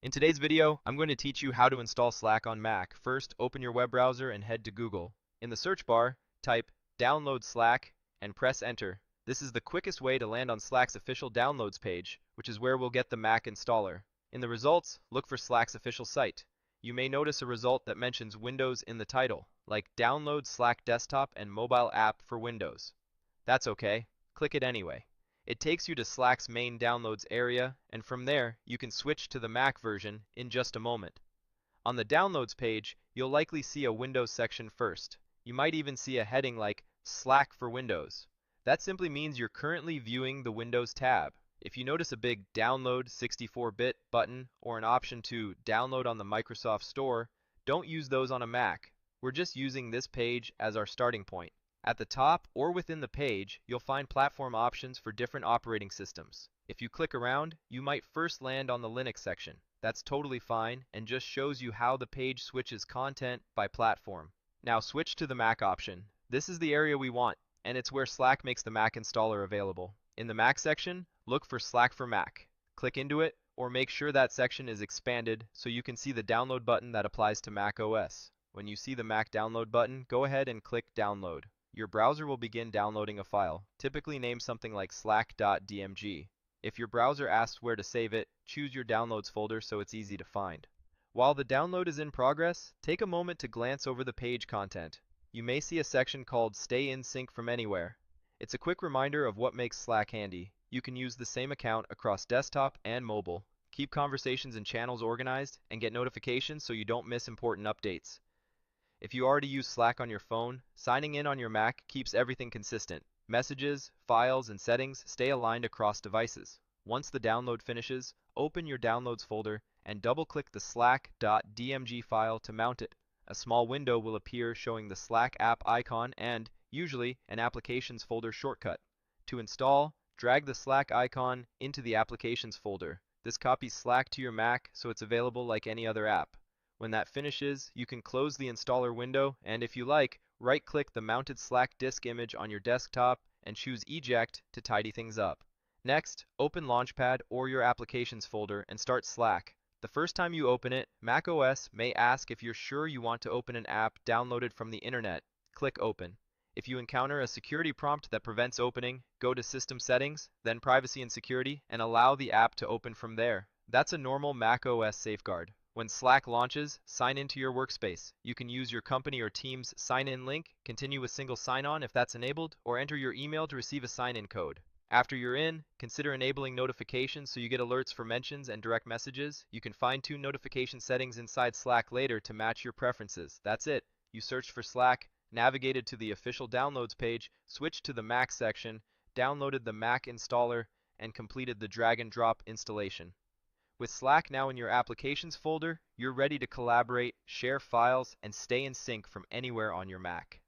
In today's video, I'm going to teach you how to install Slack on Mac. First, open your web browser and head to Google. In the search bar, type download Slack and press enter. This is the quickest way to land on Slack's official downloads page, which is where we'll get the Mac installer. In the results, look for Slack's official site. You may notice a result that mentions Windows in the title, like download Slack desktop and mobile app for Windows. That's okay. Click it anyway. It takes you to Slack's main downloads area, and from there, you can switch to the Mac version in just a moment. On the downloads page, you'll likely see a Windows section first. You might even see a heading like Slack for Windows. That simply means you're currently viewing the Windows tab. If you notice a big Download 64-bit button or an option to download on the Microsoft Store, don't use those on a Mac. We're just using this page as our starting point. At the top or within the page, you'll find platform options for different operating systems. If you click around, you might first land on the Linux section. That's totally fine and just shows you how the page switches content by platform. Now switch to the Mac option. This is the area we want, and it's where Slack makes the Mac installer available. In the Mac section, look for Slack for Mac. Click into it, or make sure that section is expanded so you can see the download button that applies to macOS. When you see the Mac download button, go ahead and click download. Your browser will begin downloading a file, typically named something like slack.dmg. If your browser asks where to save it, choose your downloads folder so it's easy to find. While the download is in progress, take a moment to glance over the page content. You may see a section called Stay in Sync from Anywhere. It's a quick reminder of what makes Slack handy. You can use the same account across desktop and mobile. Keep conversations and channels organized and get notifications so you don't miss important updates. If you already use Slack on your phone, signing in on your Mac keeps everything consistent. Messages, files, and settings stay aligned across devices. Once the download finishes, open your Downloads folder and double-click the slack.dmg file to mount it. A small window will appear showing the Slack app icon and, usually, an Applications folder shortcut. To install, drag the Slack icon into the Applications folder. This copies Slack to your Mac so it's available like any other app. When that finishes, you can close the installer window and, if you like, right-click the mounted Slack disk image on your desktop and choose Eject to tidy things up. Next, open Launchpad or your Applications folder and start Slack. The first time you open it, macOS may ask if you're sure you want to open an app downloaded from the internet. Click Open. If you encounter a security prompt that prevents opening, go to System Settings, then Privacy and Security, and allow the app to open from there. That's a normal macOS safeguard. When Slack launches, sign into your workspace. You can use your company or team's sign-in link, continue with single sign-on if that's enabled, or enter your email to receive a sign-in code. After you're in, consider enabling notifications so you get alerts for mentions and direct messages. You can fine-tune notification settings inside Slack later to match your preferences. That's it. You searched for Slack, navigated to the official downloads page, switched to the Mac section, downloaded the Mac installer, and completed the drag-and-drop installation. With Slack now in your Applications folder, you're ready to collaborate, share files, and stay in sync from anywhere on your Mac.